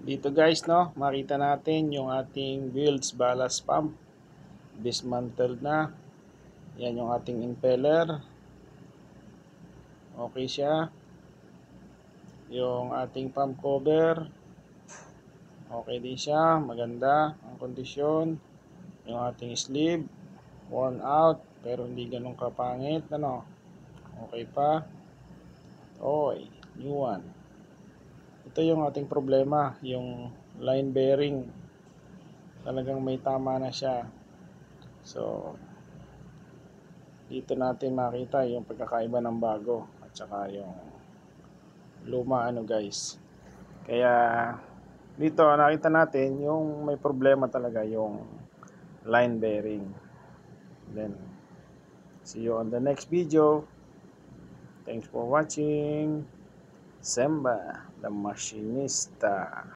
Dito guys, no, makita natin yung ating Builds ballast pump. Dismantled na. Yan yung ating impeller. Okay siya. Yung ating pump cover. Okay din siya. Maganda ang kondisyon. Yung ating sleeve. Worn out. Pero hindi ganun kapangit. Ano? Okay pa. Okay. New one. Ito yung ating problema. Yung line bearing. Talagang may tama na siya. So, dito natin makita yung pagkakaiba ng bago at saka yung luma guys. Kaya dito nakita natin yung may problema talaga yung line bearing. Then see you on the next video. Thanks for watching. Semba the Machinista.